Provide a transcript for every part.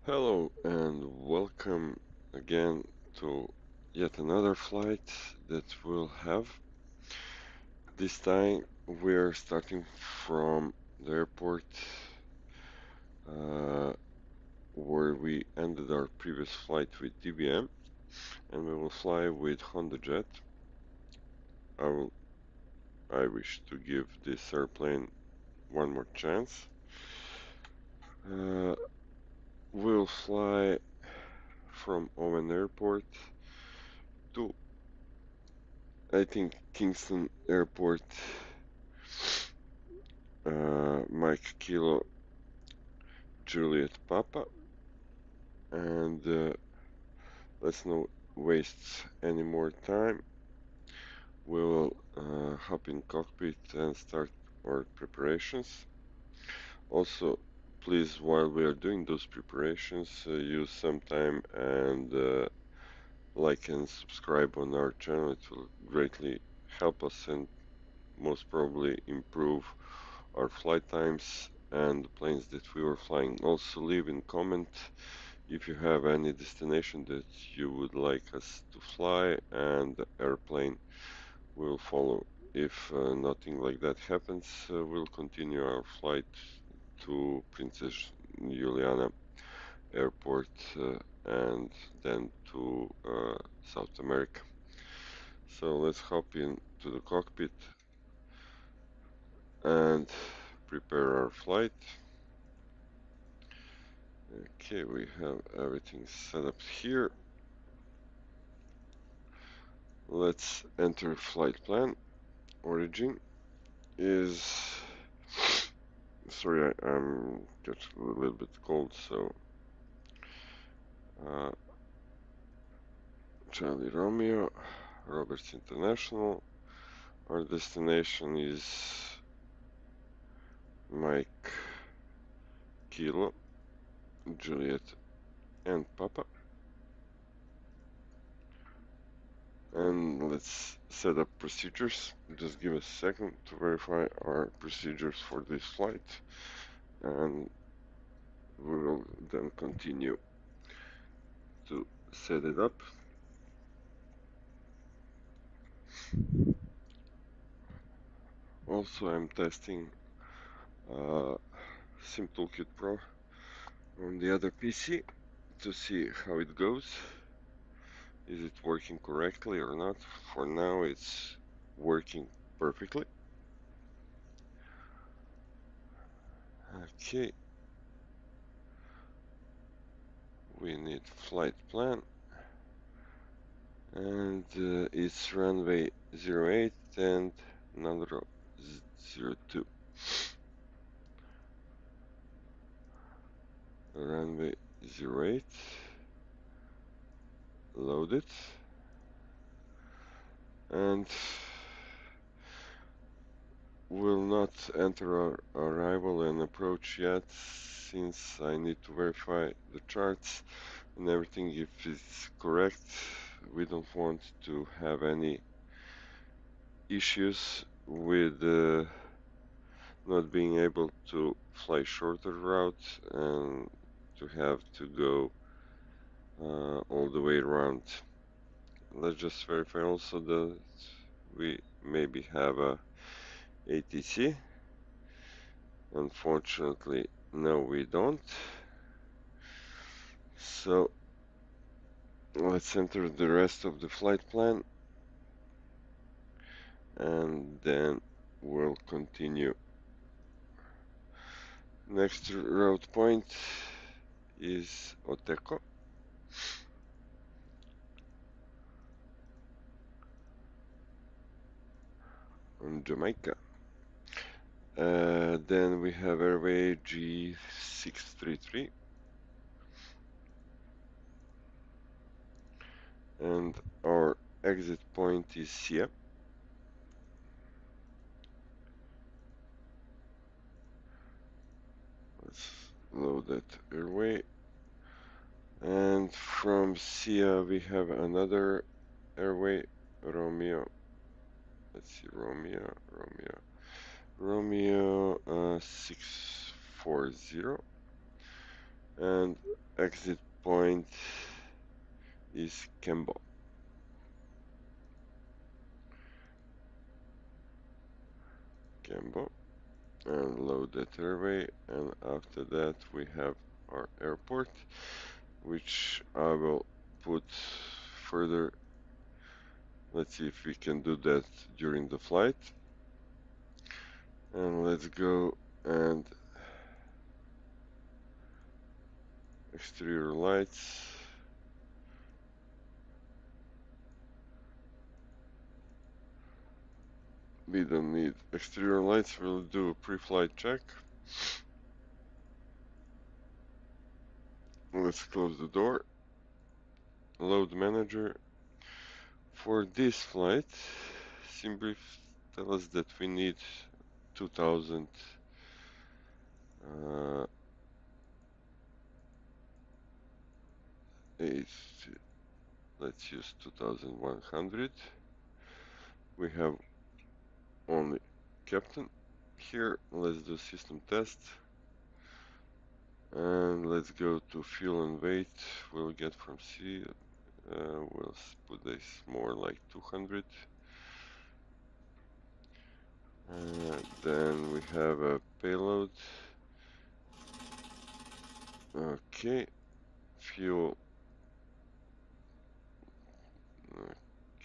Hello and welcome again to yet another flight that we'll have. This time we're starting from the airport uh, where we ended our previous flight with DBM, and we will fly with HondaJet. I will, I wish to give this airplane one more chance. Uh, we'll fly from Owen Airport to, I think, Kingston Airport, Mike Kilo Juliet Papa, and let's not waste any more time. We will hop in cockpit and start our preparations. Also, please, while we are doing those preparations, use some time and like and subscribe on our channel. It will greatly help us and most probably improve our flight times and the planes that we were flying. Also, leave in comment if you have any destination that you would like us to fly, and the airplane will follow. If nothing like that happens, we'll continue our flight to Princess Juliana Airport and then to South America. So let's hop into the cockpit and prepare our flight. Okay, we have everything set up here. Let's enter flight plan. Origin is, sorry, I'm getting a little bit cold, so uh, Charlie Romeo, Roberts International. Our destination is Mike Kilo, Juliet, and Papa. And let's set up procedures. Just give a second to verify our procedures for this flight, and we will then continue to set it up. Also, I'm testing Sim Toolkit Pro on the other PC to see how it goes. Is it working correctly or not? For now, it's working perfectly. Okay, we need flight plan, and it's runway 08 and number 02. Runway 08, loaded, and will not enter our arrival and approach yet, since I need to verify the charts and everything if it's correct. We don't want to have any issues with not being able to fly shorter routes and to have to go all the way around. Let's just verify also that we maybe have a ATC. Unfortunately, no, we don't. So let's enter the rest of the flight plan and then we'll continue. Next route point is Oteco on Jamaica. Then we have airway G633, and our exit point is Sia. Let's load that airway. And from Sia we have another airway, Romeo. Let's see, Romeo 640. and exit point is Kembo. And load that airway, and after that we have our airport, which I will put further. Let's see if we can do that during the flight. And let's go and exterior lights. We don't need exterior lights, we'll do a pre-flight check. Let's close the door. Load manager. For this flight, Simbrief tell us that we need 2000 let's use 2100. We have only captain here. Let's do system test, and let's go to fuel and weight. We'll get from C. We'll put this more like 200. Then we have a payload. Okay, fuel.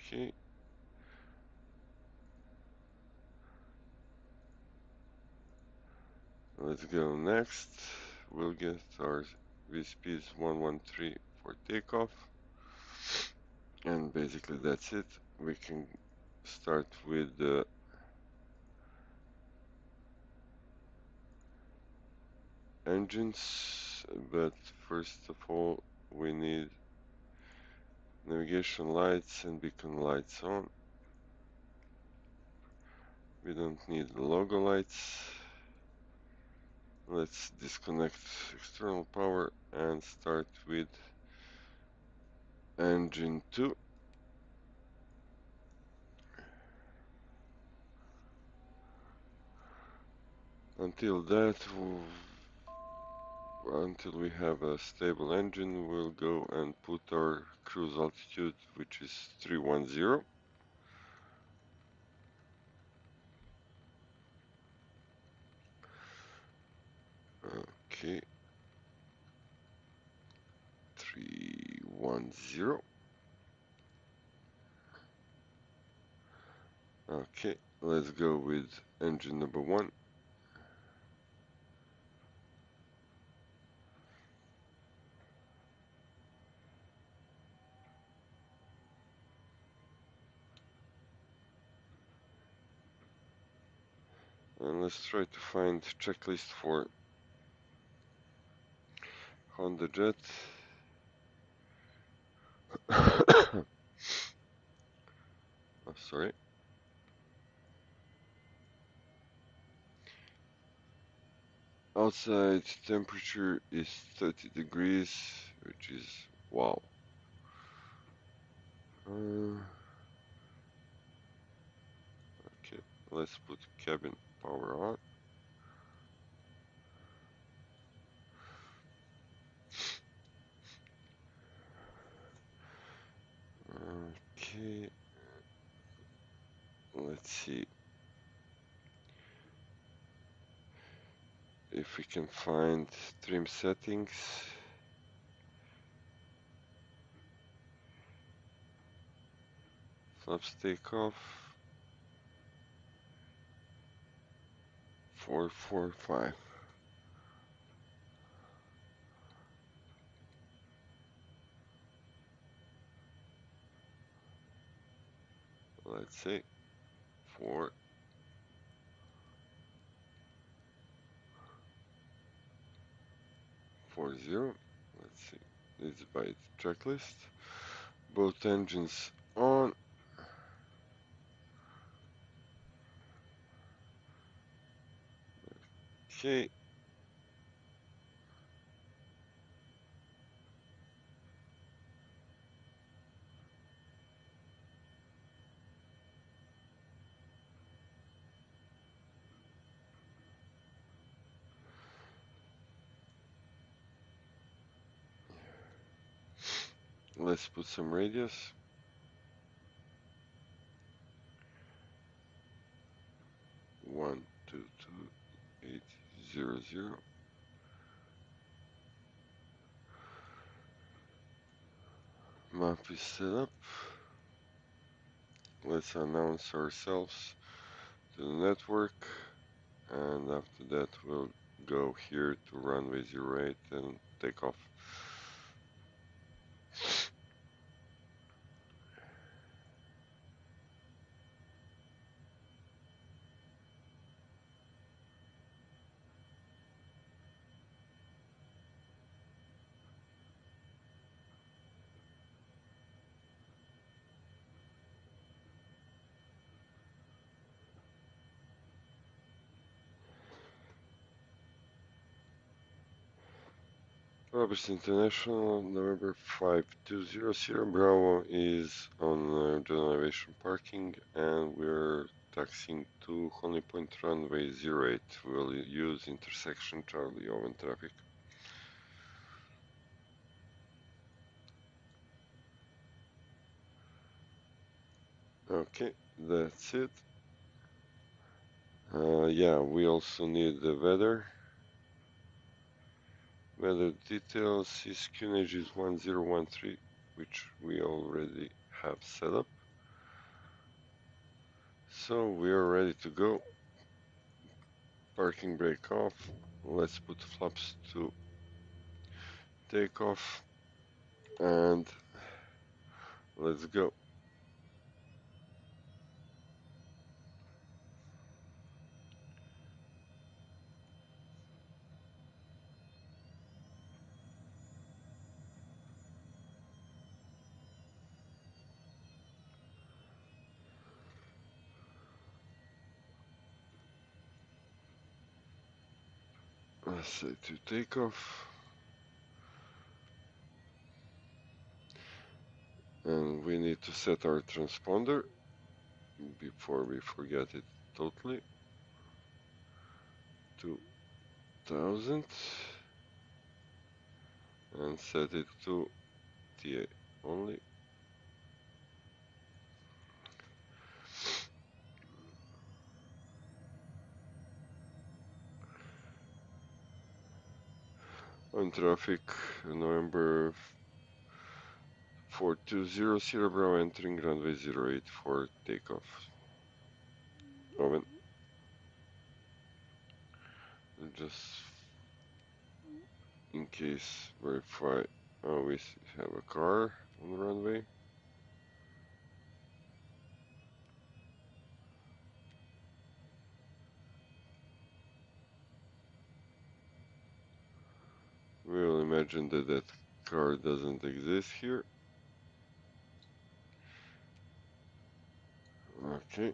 Okay. Let's go next. We'll get our VSP 113 for takeoff. And basically that's it. We can start with the engines, but first of all we need navigation lights and beacon lights on. We don't need the logo lights. Let's disconnect external power and start with engine 2. Until we have a stable engine, we'll go and put our cruise altitude, which is 310. Okay, 310. Okay, let's go with engine number 1. And let's try to find checklist for HondaJet. Oh, sorry. Outside temperature is 30 degrees, which is wow. Okay, let's put cabin power on. Okay, let's see if we can find trim settings. Flaps takeoff 445. Let's say 440. Let's see. It's by checklist. Both engines on. Okay. Let's put some radius. 122.800. Map is set up. Let's announce ourselves to the network, and after that we'll go here to runway 08 and take off. Roberts International, November 5200, Bravo is on general aviation parking, and we're taxiing to Honey Point runway 08. We'll use intersection Charlie Owen traffic. Okay, that's it. Yeah, we also need the weather. Weather details is QNH is 1013, which we already have set up. So we are ready to go. Parking brake off. Let's put flaps to take off and let's go. Let's say to take off. And we need to set our transponder before we forget it totally. 2000 and set it to TA only. On traffic, November 4200 Bravo entering runway 08 for takeoff. Owen. Just in case verify. Oh, we have a car on the runway. We'll imagine that that car doesn't exist here. Okay.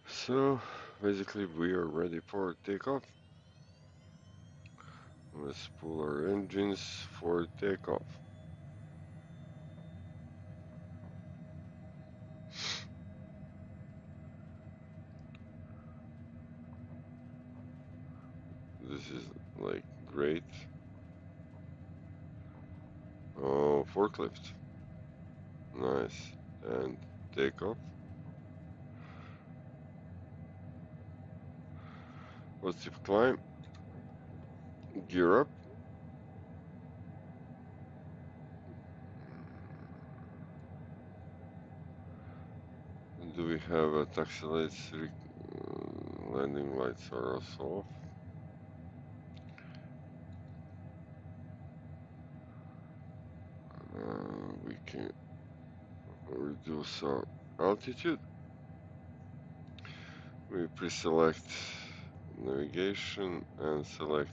So basically we are ready for takeoff. Let's pull our engines for takeoff. This is like great. Oh, forklift. Nice. And takeoff. Positive climb. Gear up. Do we have a taxi lights? Landing lights are also off. We can reduce our altitude. We pre-select navigation and select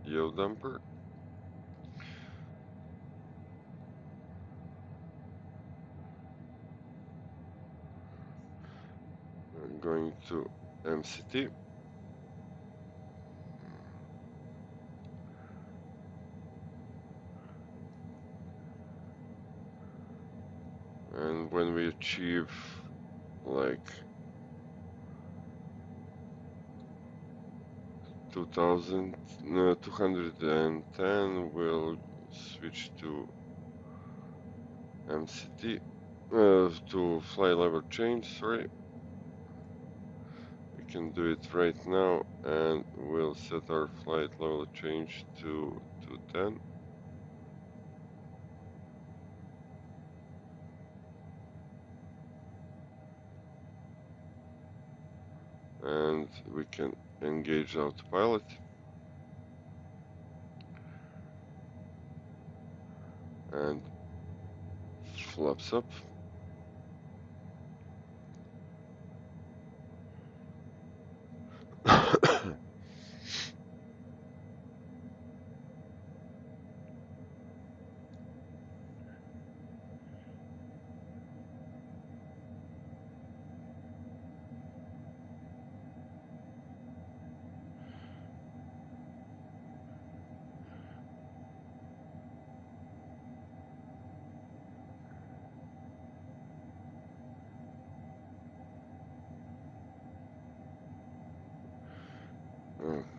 yaw damper. I'm going to MCT. And when we achieve like 210 will switch to MCT, to flight level change, sorry. We can do it right now, and we'll set our flight level change to 210. And we can engage autopilot. And flaps up.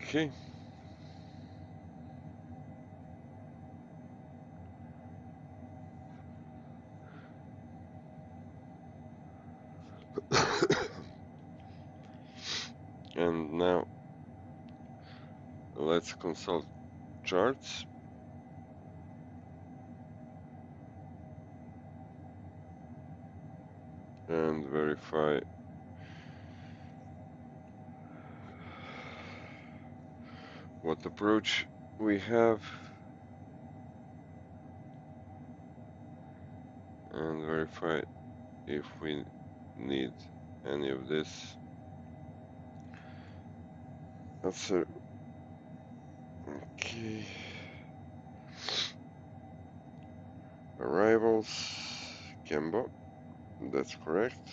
Okay. And now let's consult charts. And verify what approach we have. And verify if we need any of this. That's it. Okay. Arrivals, Kembo. That's correct.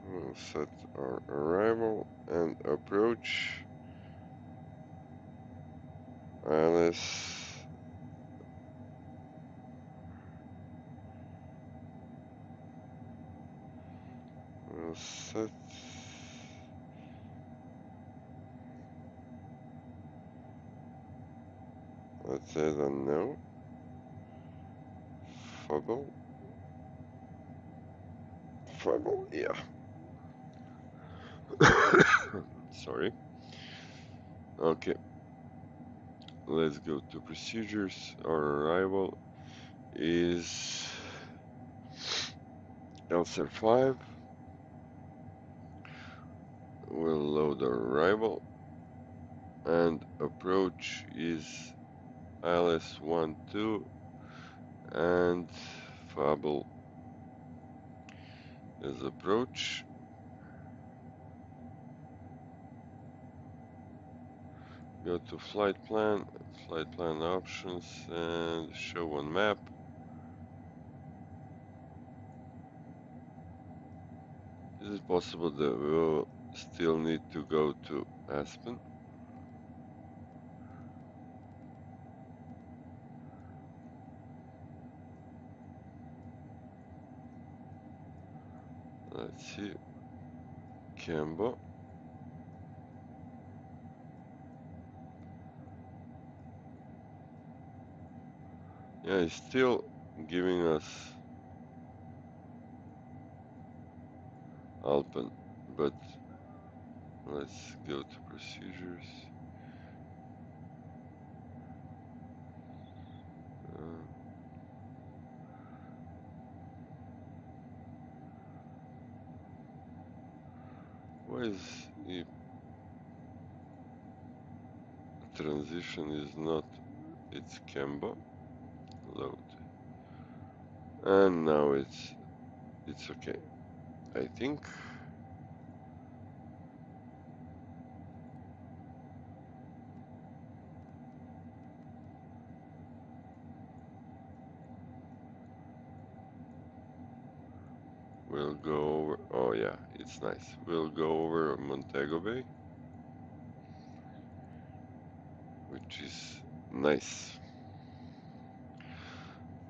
We'll set our arrival and approach. ILS. We'll set. Let's say the no. Fubble. Fubble, yeah. Sorry. Okay. Let's go to procedures. Our arrival is LSR 5. We'll load our arrival. And approach is ILS 1-2. And Fable is approach. Go to flight plan options, and show on map. Is it possible that we'll still need to go to Aspen? Let's see. Cambo. Yeah, it's still giving us Alpen, but let's go to procedures. Why is the transition is not? It's Cambo. Load. And now it's okay. I think. We'll go over. Oh yeah, it's nice. We'll go over Montego Bay, which is nice.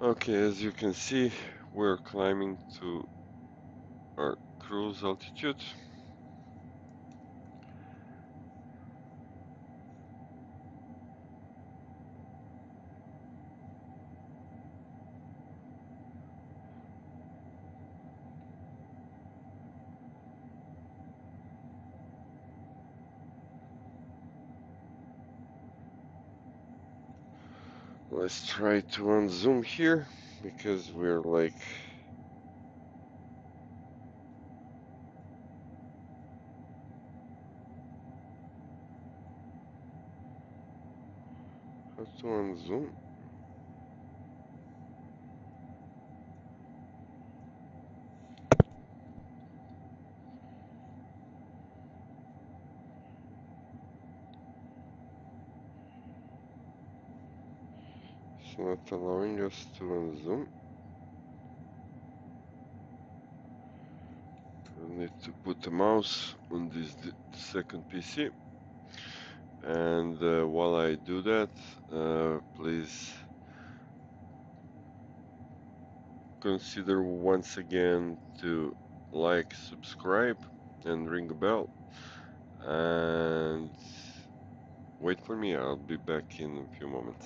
Okay, as you can see, we're climbing to our cruise altitude. Let's try to unzoom here because we're like how to unzoom? It's not allowing us to unzoom. We need to put the mouse on this second PC. And while I do that, please consider once again to like, subscribe, and ring a bell. And wait for me, I'll be back in a few moments.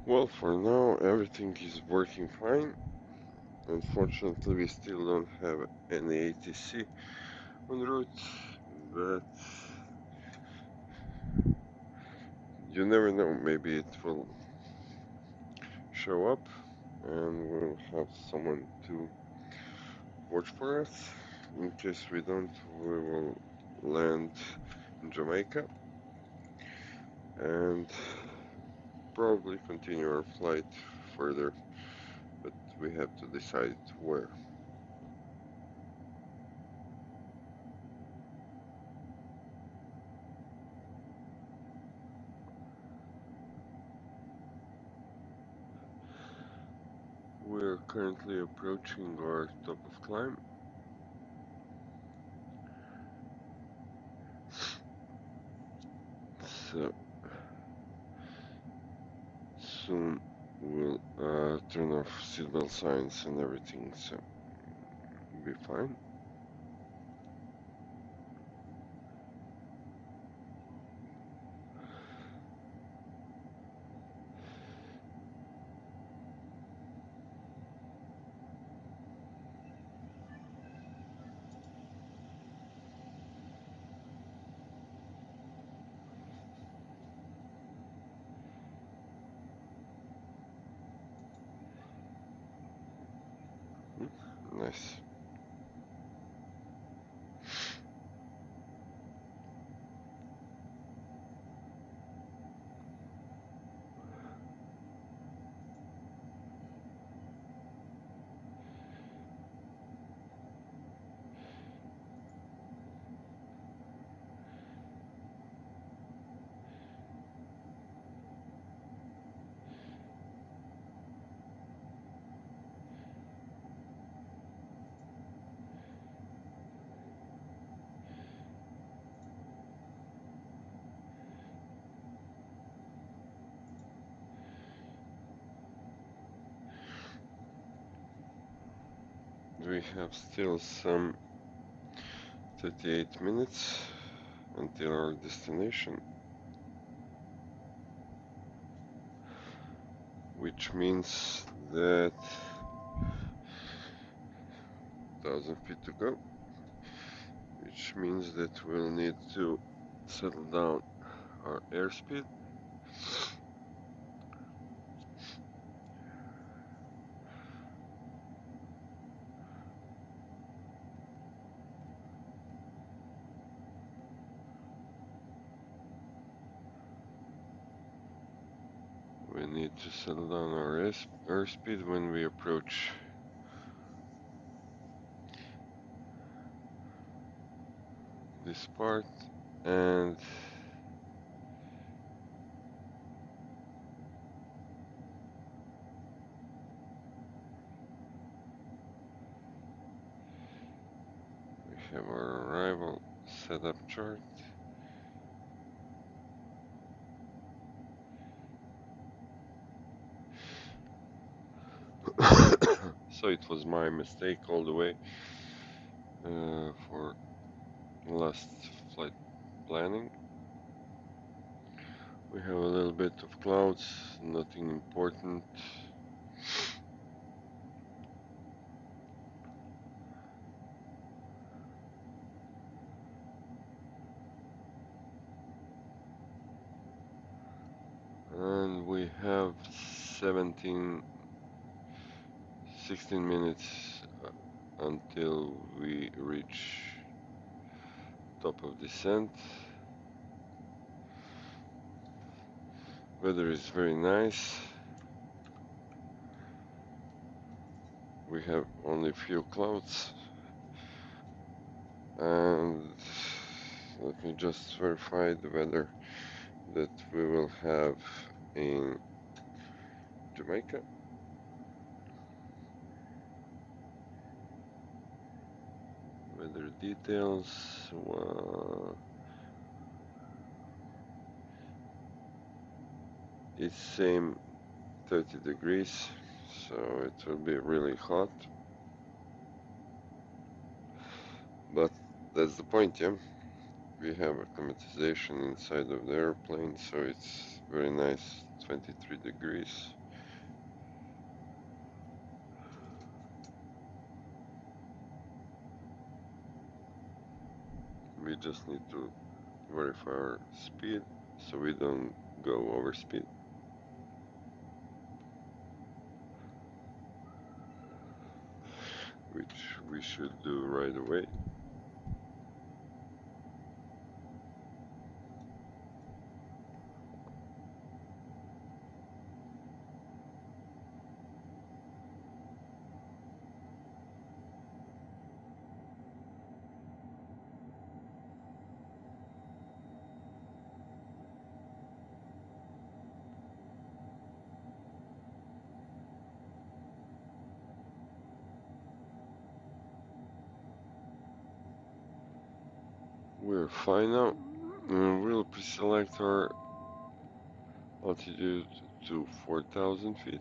Well, for now, everything is working fine. Unfortunately, we still don't have any ATC en route, but you never know, maybe it will show up and we'll have someone to watch for us. In case we don't, we will land in Jamaica and probably continue our flight further, but we have to decide where. We're currently approaching our top of climb. So soon we'll turn off seatbelt signs and everything, so we'll be fine. Nice. We have still some 38 minutes until our destination, which means that 1,000 feet to go, which means that we'll need to settle down our airspeed. We need to settle down our airspeed when we approach this part, and we have our arrival setup chart. So it was my mistake all the way for last flight planning. We have a little bit of clouds, nothing important. And we have 16 minutes until we reach top of descent. Weather is very nice. We have only a few clouds, and let me just verify the weather that we will have in Jamaica. Weather details. It's same 30 degrees, so it will be really hot. But that's the point, yeah? We have a climatization inside of the airplane, so it's very nice, 23 degrees. We just need to verify our speed so we don't go over speed. Which we should do right away. We're fine now. We'll pre-select our altitude to 4,000 feet.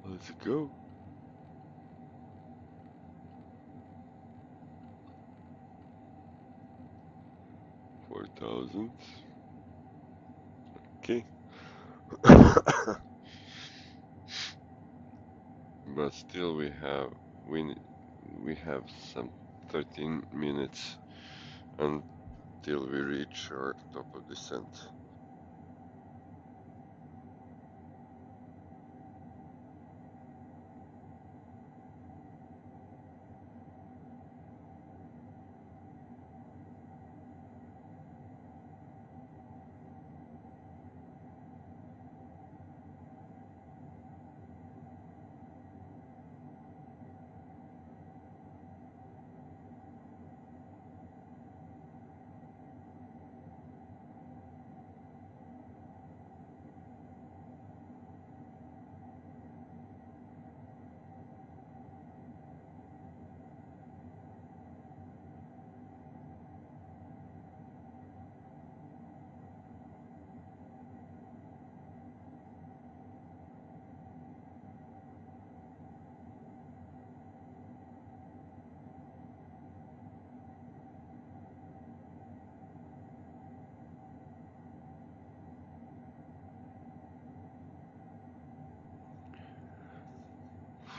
Let's go. 4,000. Okay. But still we we have some 13 minutes until we reach our top of descent.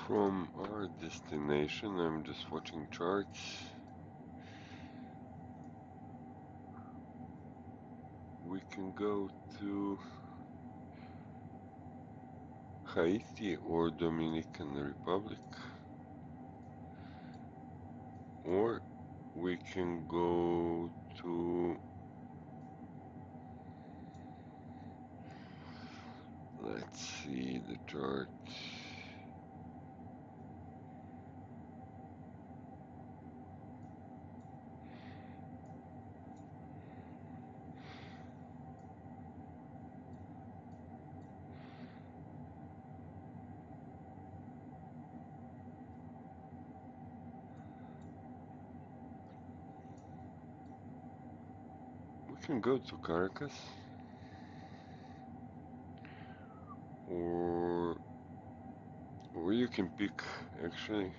From our destination, I'm just watching charts. We can go to Haiti or Dominican Republic, or we can go to, let's see the chart. We can go to Caracas, or you can pick actually.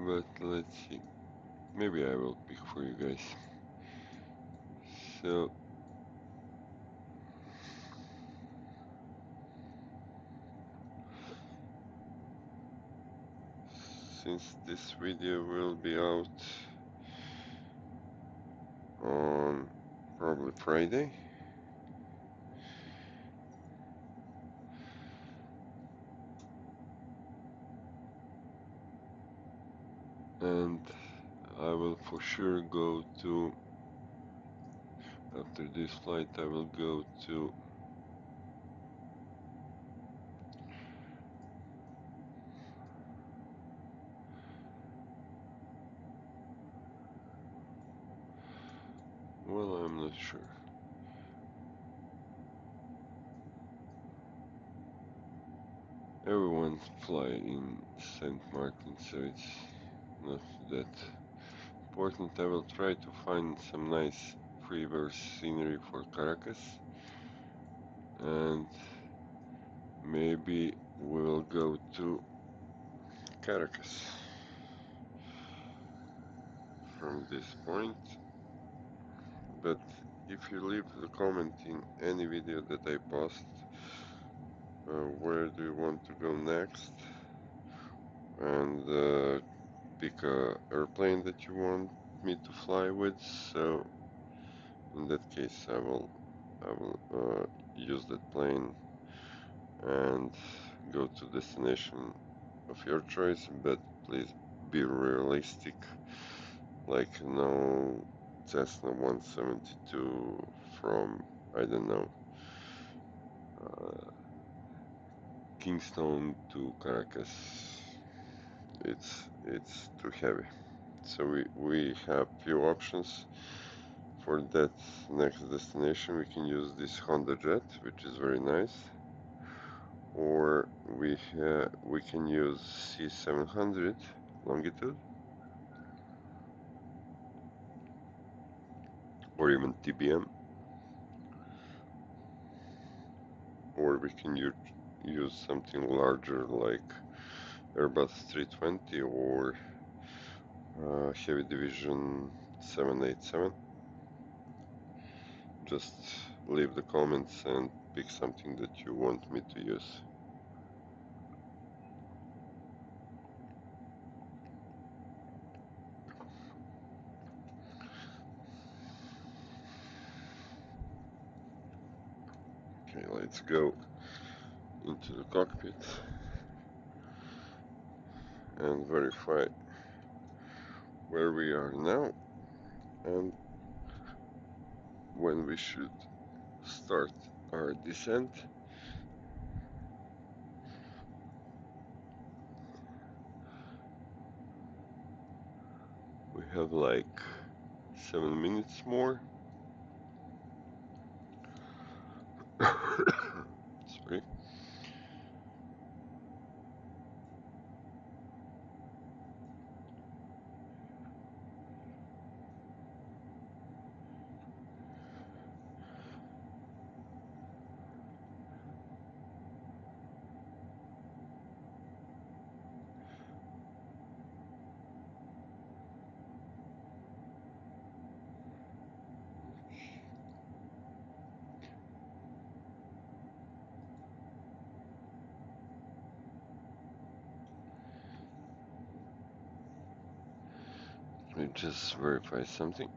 But let's see. Maybe I will pick for you guys. So, since this video will be out on probably Friday, and I will for sure go to, after this flight, I will go to well, I'm not sure. Everyone fly in St. Martin, so it's not that important. I will try to find some nice freeverse scenery for Caracas, and maybe we will go to Caracas from this point. But if you leave the comment in any video that I post, where do you want to go next, and pick a airplane that you want me to fly with, so in that case I will use that plane and go to destination of your choice, but please be realistic, like no Cessna 172 from, I don't know, Kingston to Caracas. It's too heavy. So we have few options For that next destination we can use this HondaJet, which is very nice, or we can use C700 longitude, or even TBM, or we can use something larger like Airbus 320 or Heavy Division 787. Just leave the comments and pick something that you want me to use. Okay, let's go into the cockpit and verify where we are now and when we should start our descent. We have like 7 minutes more. Sorry. Let me just verify something.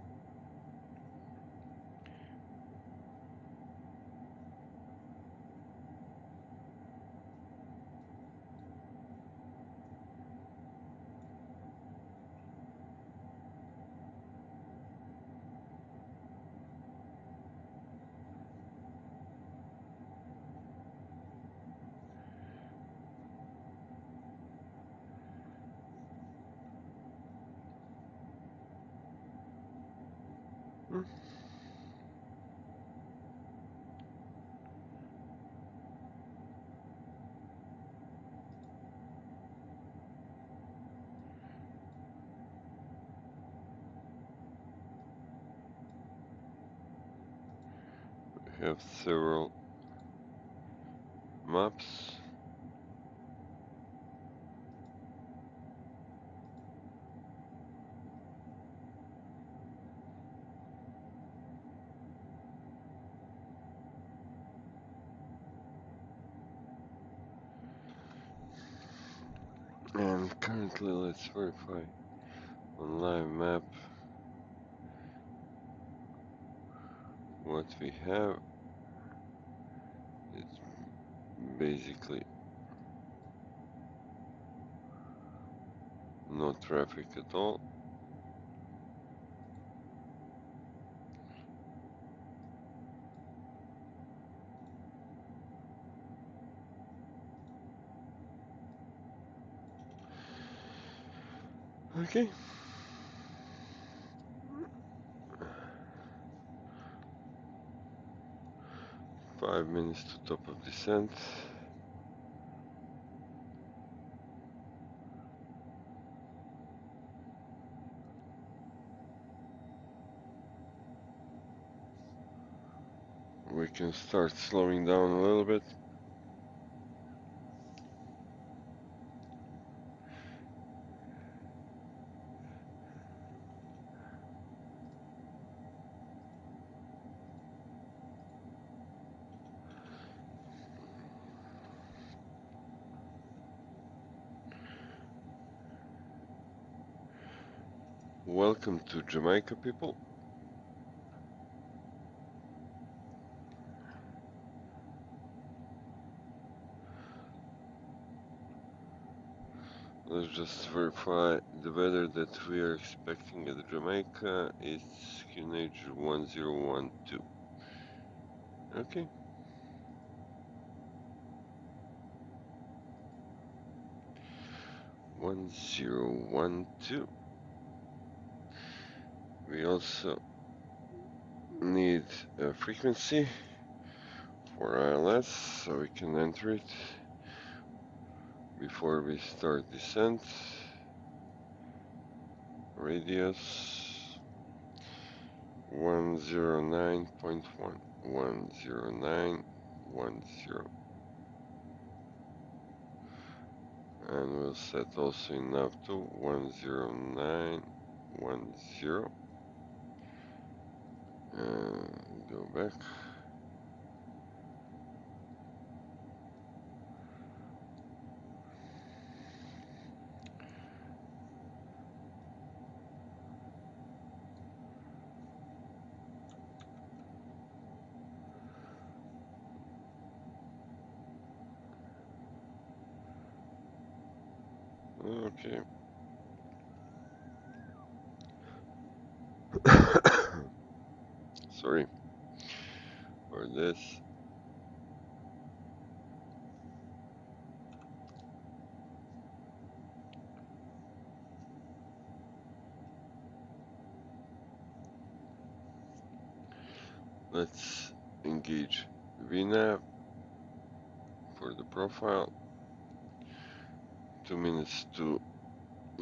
We have several maps. And currently, let's verify on live map what we have. It's basically no traffic at all. Okay. Five minutes to top of descent. We can start slowing down a little bit. Welcome to Jamaica, people. Let's just verify the weather that we are expecting at Jamaica. It's QNH 1012. Okay. 1012. We also need a frequency for ILS so we can enter it before we start descent. Radius 109.1, 10910, and we'll set also in nav to 10910, and go back. Okay. Sorry for this. Let's engage VNAV for the profile. 2 minutes to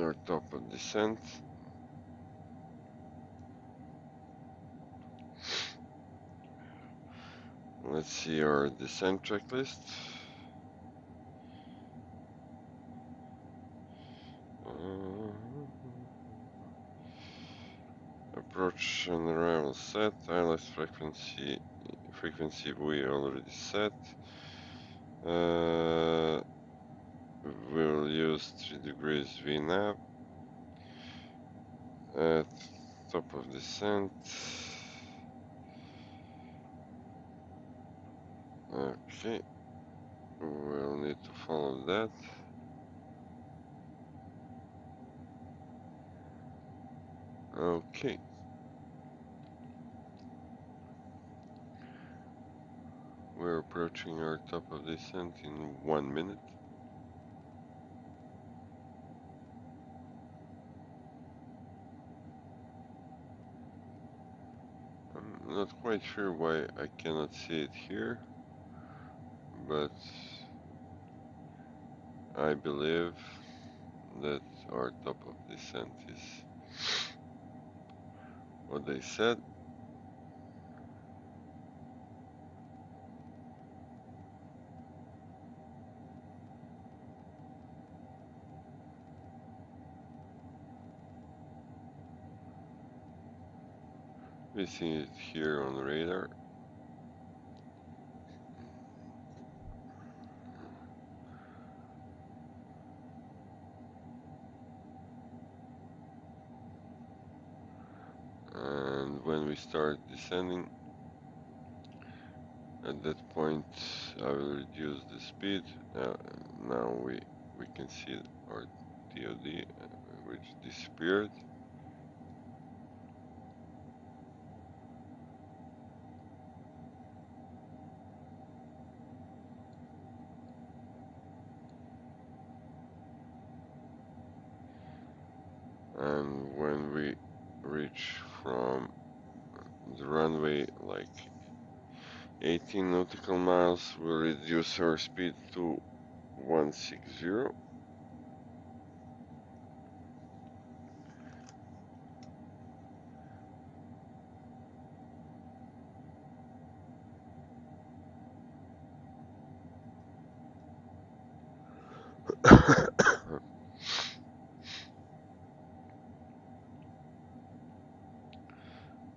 our top of descent. Let's see our descent checklist. Approach and arrival set. ILS frequency we already set. We'll use 3 degrees VNAV at top of descent. Okay, we'll need to follow that. Okay. We're approaching our top of descent in 1 minute. I'm not quite sure why I cannot see it here, but I believe that our top of descent is what they said. We see it here on the radar. And when we start descending, at that point I will reduce the speed. Now we can see our TOD, which disappeared. And when we reach from the runway like 18 nautical miles, we'll reduce our speed to 160.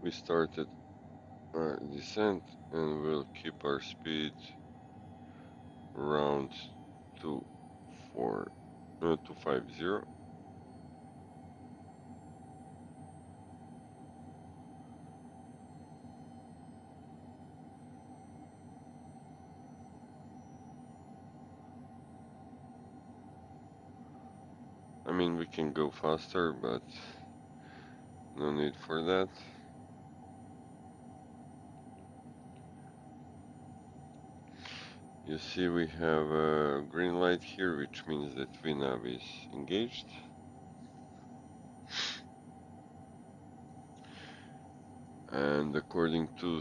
We started our descent and we'll keep our speed around 250. I mean, we can go faster, but no need for that. You see we have a green light here, which means that VNAV is engaged. And according to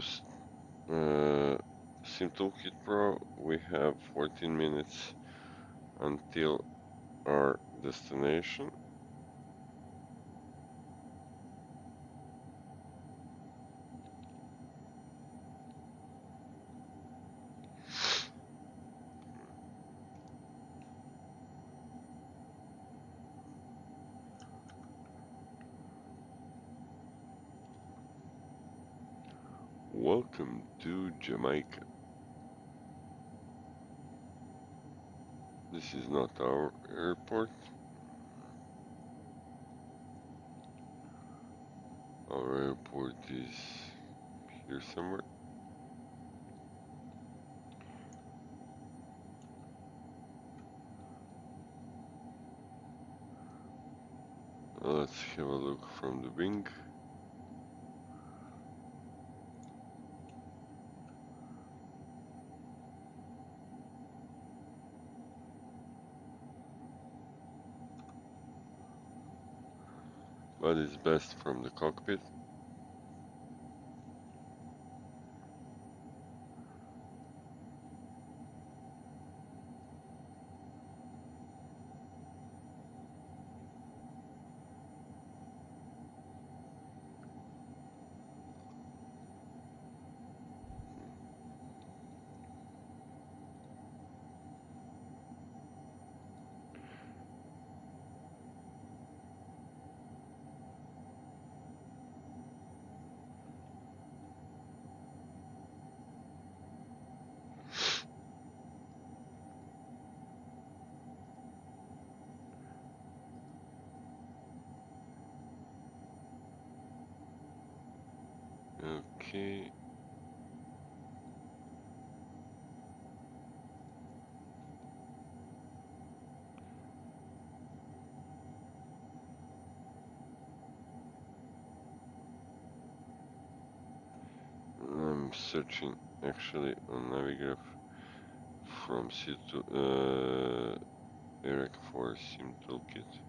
Sim Toolkit Pro, we have 14 minutes until our destination. Welcome to Jamaica. This is not our airport. Our airport is here somewhere. Let's have a look from the wing. But it's best from the cockpit. Okay. I'm searching actually on Navigraph from C to Eric for Sim Toolkit.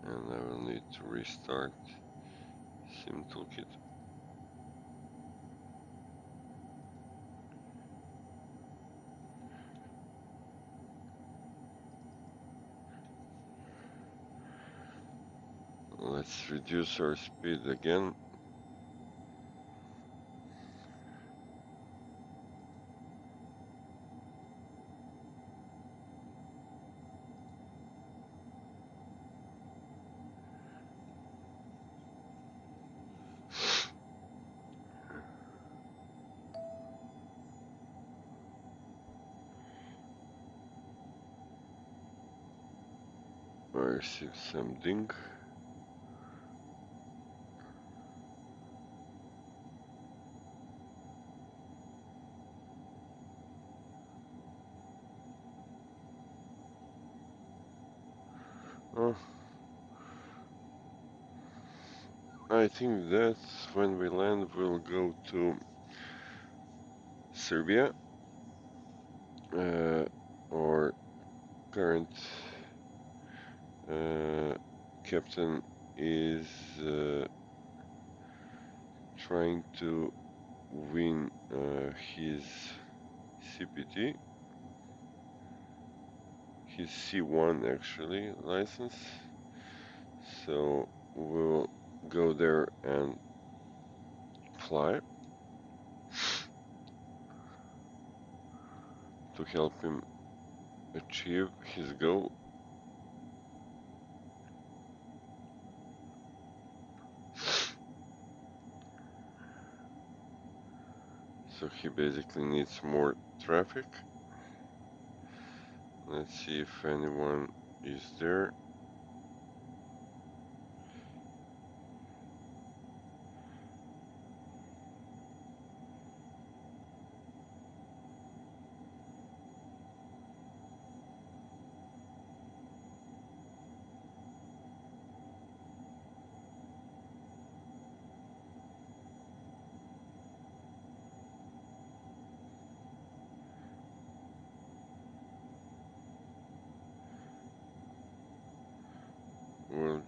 And I will need to restart Sim Toolkit. Let's reduce our speed again. I received some ding. Oh, I think that when we land, we'll go to Serbia. Our current captain is trying to win his CPT, his C1 actually license. So we'll go there and fly to help him achieve his goal. So he basically needs more traffic. Let's see if anyone is there.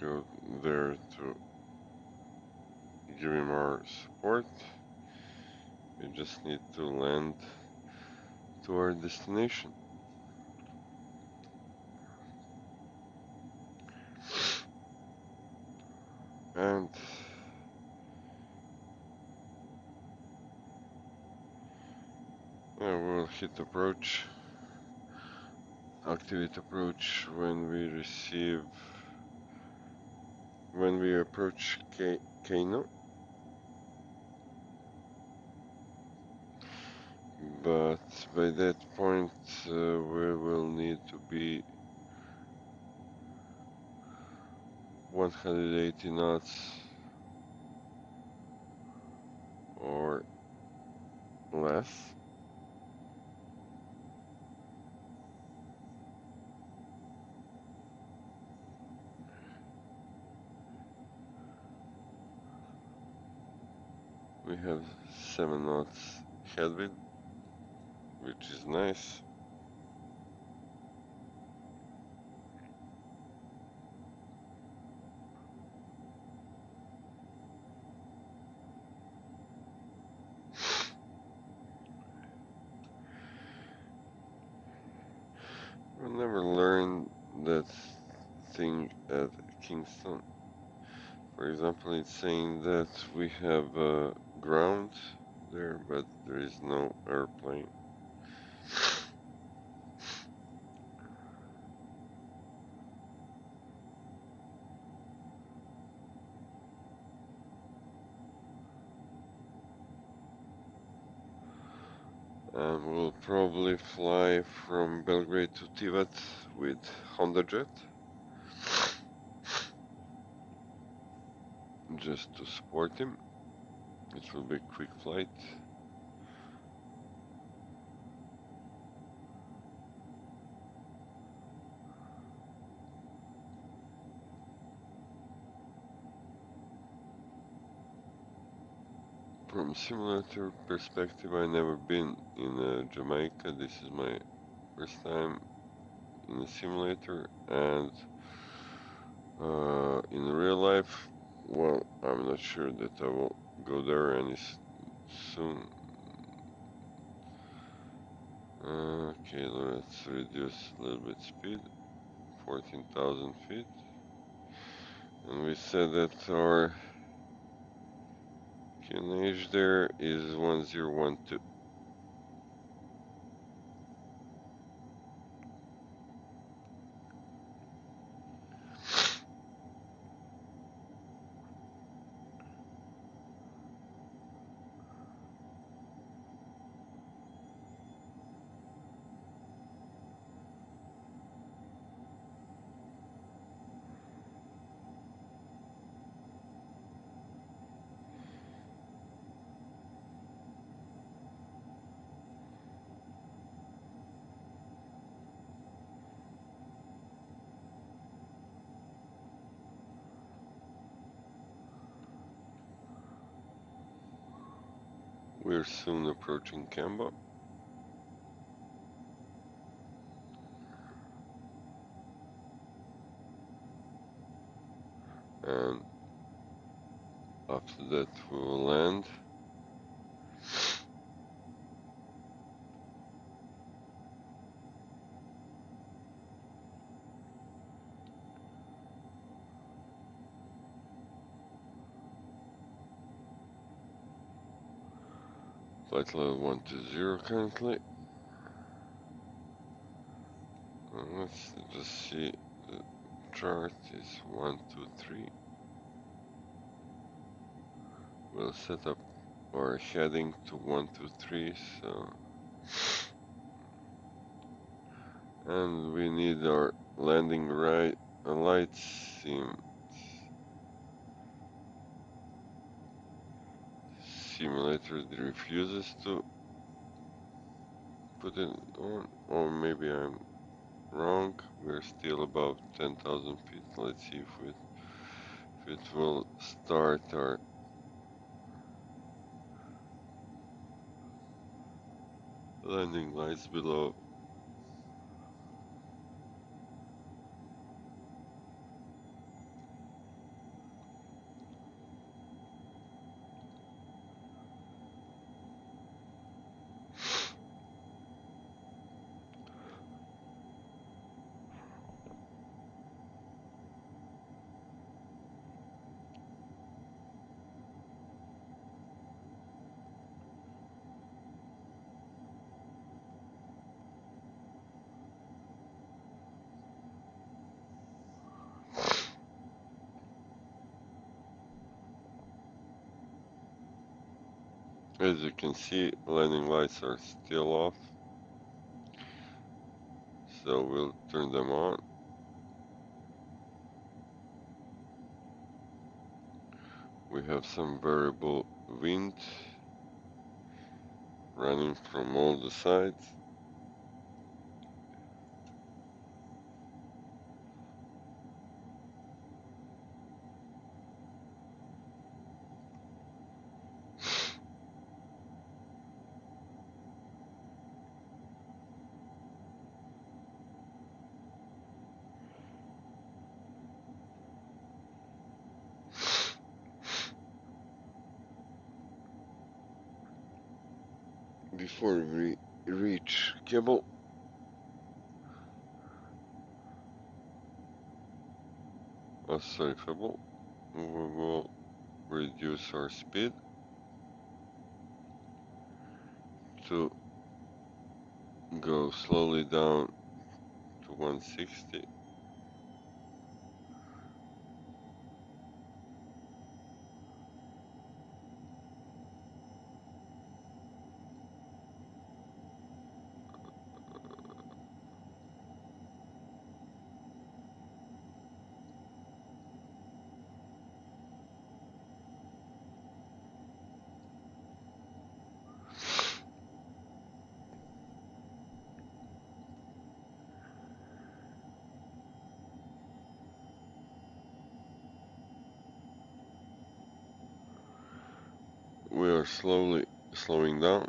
go there to give him our support. We just need to land to our destination. And yeah, we'll hit approach, activate approach when we approach Kano. But by that point we will need to be 180 knots or less. We have 7 knots headwind, which is nice. We'll never learn that thing at Kingston. For example, it's saying that we have ground there, but there is no airplane. And we'll probably fly from Belgrade to Tivat with HondaJet, just to support him. It will be a quick flight. From simulator perspective, I've never been in Jamaica. This is my first time in a simulator, and in real life, well, I'm not sure that I will go there any soon. Okay, let's reduce a little bit speed, 14,000 feet, and we said that our QNH there is 1012. We're soon approaching Kamba. And after that we will land. Flight level 120 currently. Let's just see, the chart is 123. We'll set up our heading to 123, so... And we need our landing lights simulator refuses to put it on, or maybe I'm wrong. We're still above 10,000 feet. Let's see if it will start our landing lights below. As you can see, landing lights are still off, so we'll turn them on. We have some variable wind running from all the sides. Before we reach Fable, we will reduce our speed to go slowly down to 160. We are slowing down,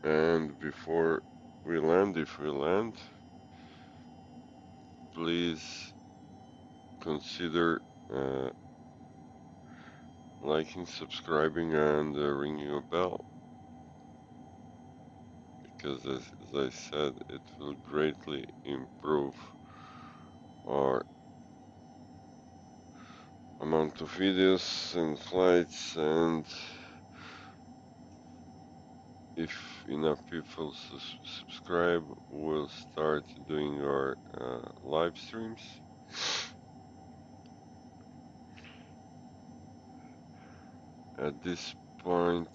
and before we land, if we land, please consider liking, subscribing, and ringing a bell, because as I said, it will greatly improve our amount of videos and flights, and if enough people subscribe, we'll start doing our live streams. At this point,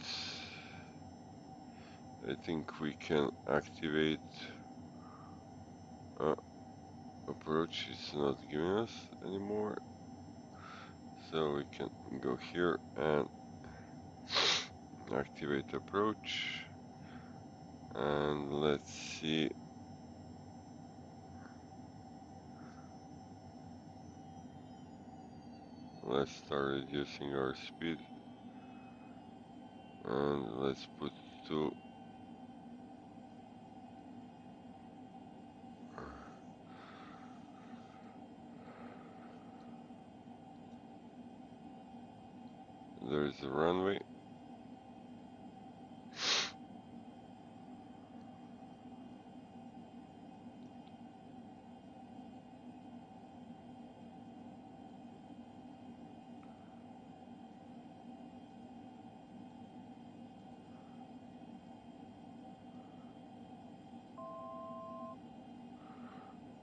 I think we can activate approach. It's not giving us anymore, so we can go here and activate approach, and let's see. Let's start reducing our speed, and let's put to there's a runway.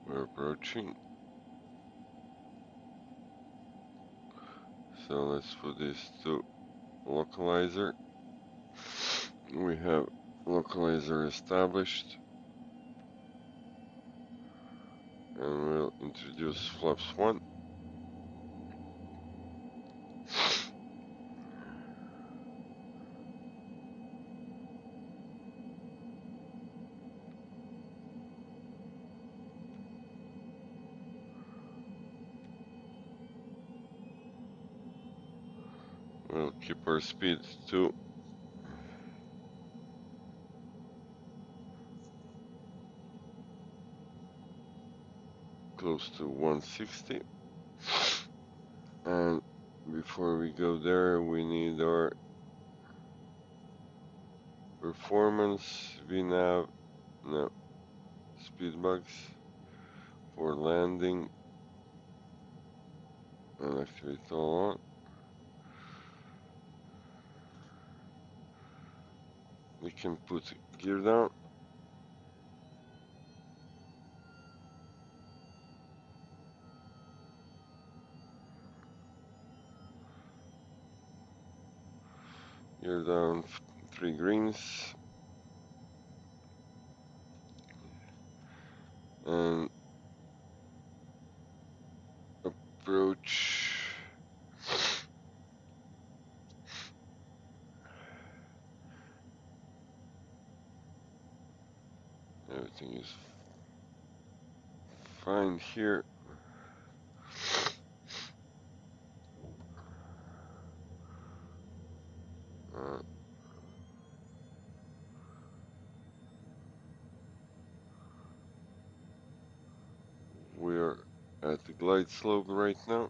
We're approaching. So let's put this to localizer. We have localizer established, and we'll introduce flaps 1. We'll keep our speed to close to 160. And before we go there, we need our performance VNAV, no, speed bugs for landing, and activate all on. We can put gear down. Here down 3 greens and approach. Everything is fine here. Uh, we're at the glide slope right now.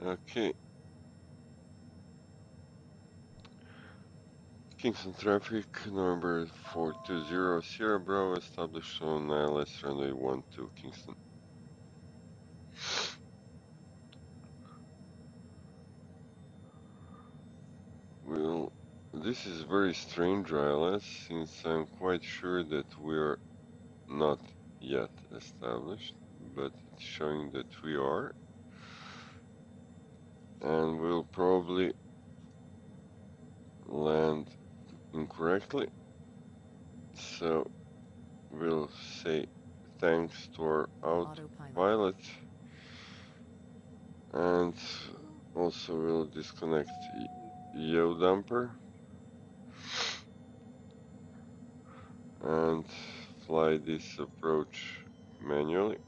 Okay. Kingston traffic, number 420 Sierra Bravo, established on ILS runway 12 Kingston. Well, this is very strange ILS, since I'm quite sure that we're not yet established, but it's showing that we are, and we'll probably land incorrectly. So we'll say thanks to our autopilot, and also we'll disconnect yaw damper and fly this approach manually.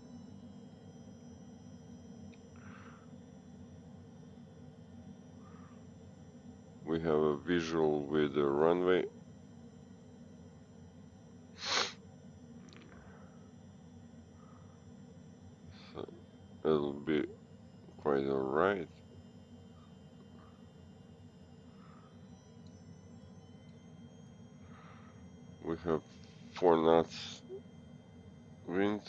We have a visual with the runway. So it'll be quite alright. We have 4 knots wind.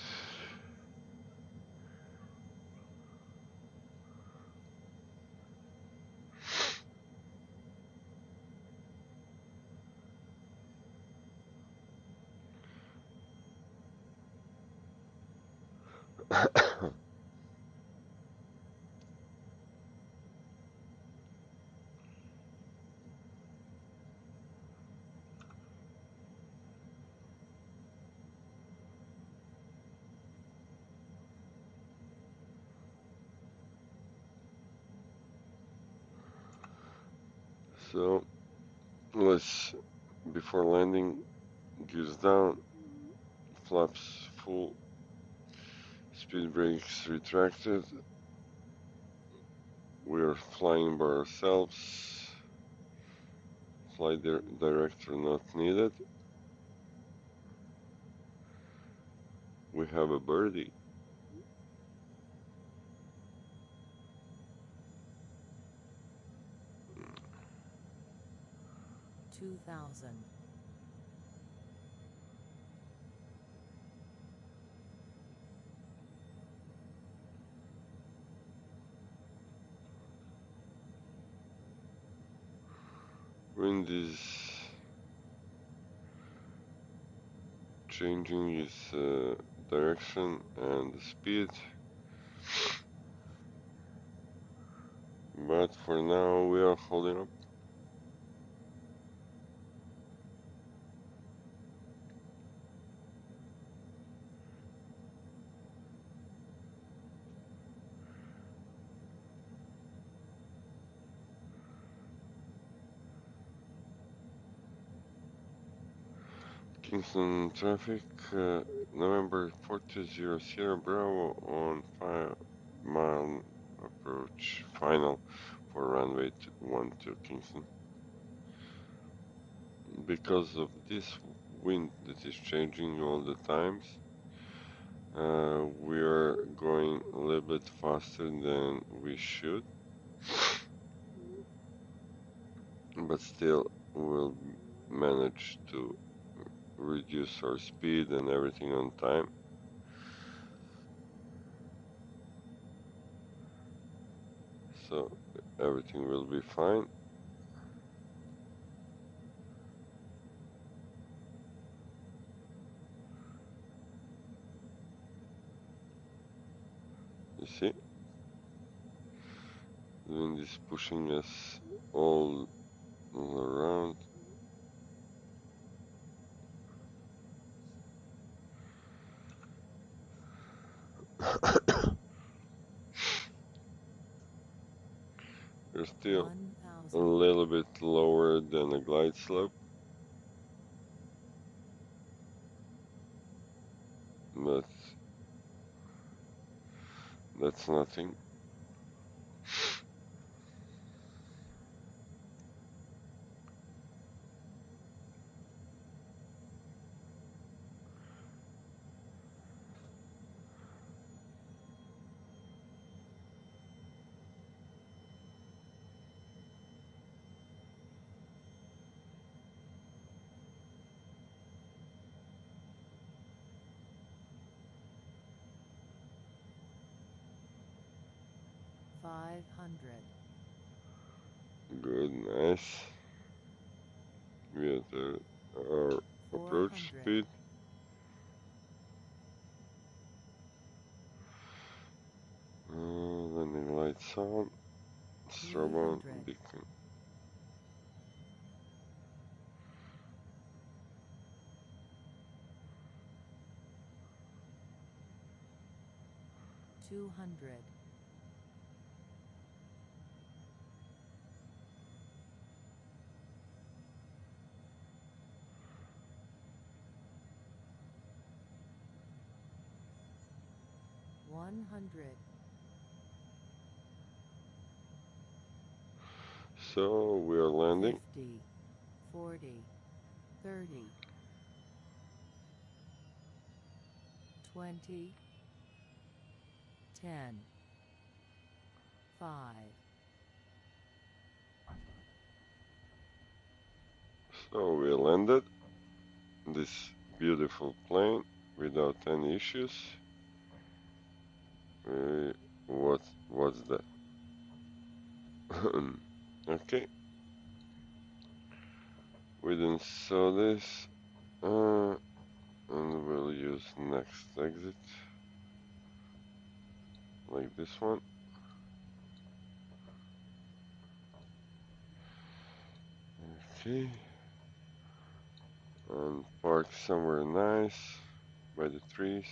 So let's, before landing, gears down, flaps full, speed brakes retracted. We're flying by ourselves. Flight director not needed. We have a birdie. Wind is changing its direction and the speed, but for now we are holding up. Kingston traffic, November 420 Sierra Bravo on 5-mile approach final for runway 12 Kingston. Because of this wind that is changing all the times, we are going a little bit faster than we should, but still we'll manage to reduce our speed and everything on time. So everything will be fine. You see, the wind is pushing us all around. We're still a little bit lower than a glide slope, but that's nothing. Good, nice. We are at our approach speed. Landing lights on. Strobe on. Beacon. 200. 100. So we are landing. 50, 40, 30, 20, 10, 5. So we landed this beautiful plane without any issues. What's that? Okay. We didn't saw this. And we'll use next exit. Like this one. Okay. And park somewhere nice by the trees.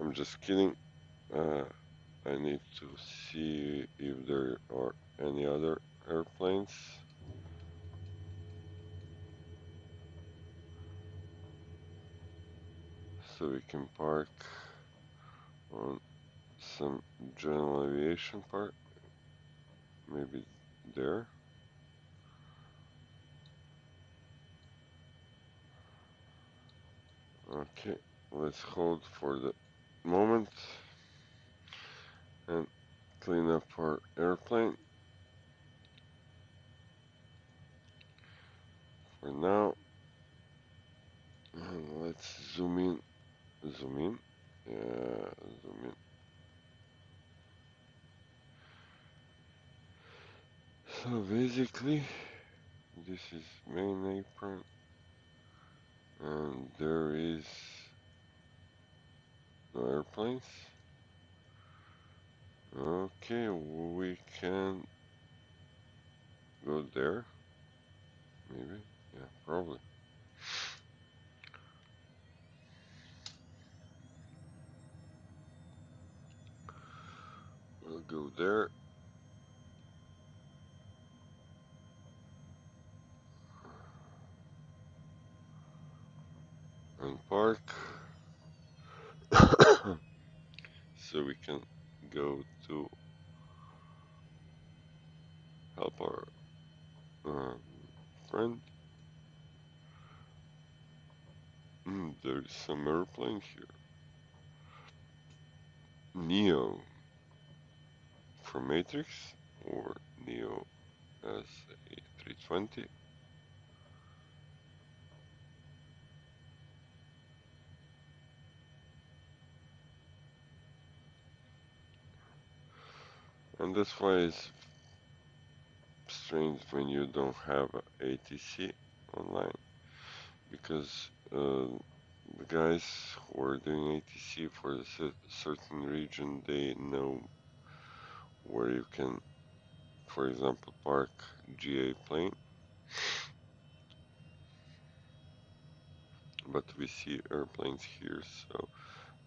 I'm just kidding. I need to see if there are any other airplanes. So we can park on some general aviation part. Maybe there. Okay, let's hold for the moment and clean up our airplane. For now, let's zoom in. Zoom in. Yeah, zoom in. So basically, this is main apron, and there is no airplanes. Okay, we can go there. Maybe. Yeah, probably. We'll go there. And park. So we can go to help our friend. There's some airplane here. Neo from Matrix or Neo as a 320. And that's why it's strange when you don't have a ATC online, because the guys who are doing ATC for a certain region, they know where you can, for example, park GA plane. But we see airplanes here, so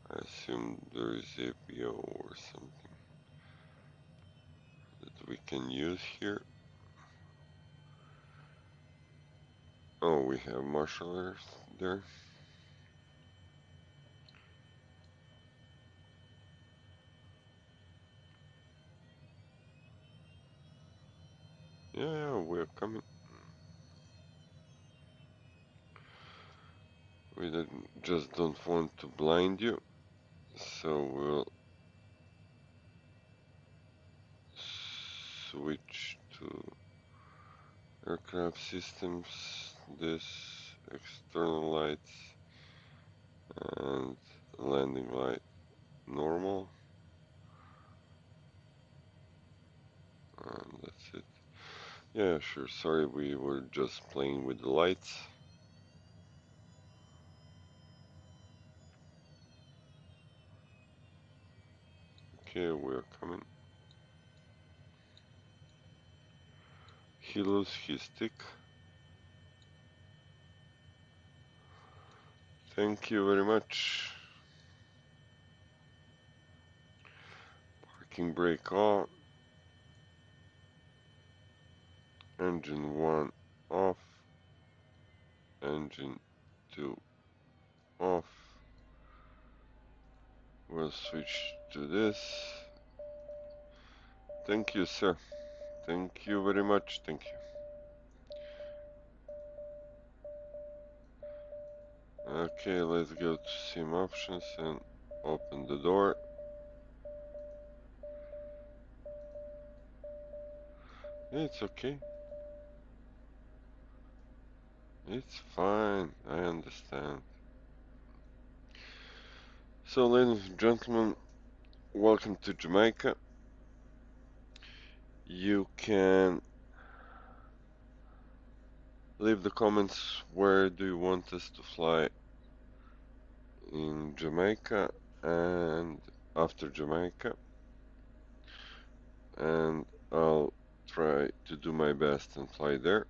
I assume there is a BO or something that we can use here. Oh, we have marshallers there. Yeah, we're coming. We just don't want to blind you, so we'll switch to aircraft systems, this external lights, and landing light normal, and that's it. Yeah, sure, sorry, we were just playing with the lights. Okay, we're coming. He lost his stick. Thank you very much. Parking brake on. Engine 1 off. Engine 2 off. We'll switch to this. Thank you, sir. Thank you very much. Thank you. Okay, let's go to sim options and open the door. It's okay. It's fine. I understand. So, ladies and gentlemen, welcome to Jamaica. You can leave the comments where do you want us to fly in Jamaica and after Jamaica, and I'll try to do my best and fly there.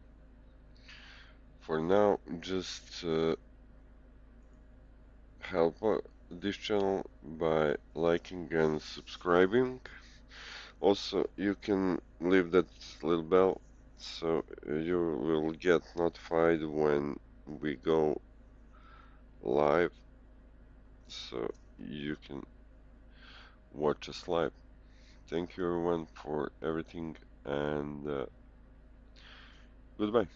For now, just help this channel by liking and subscribing. Also, you can leave that little bell so you will get notified when we go live, so you can watch us live. Thank you everyone for everything, and goodbye.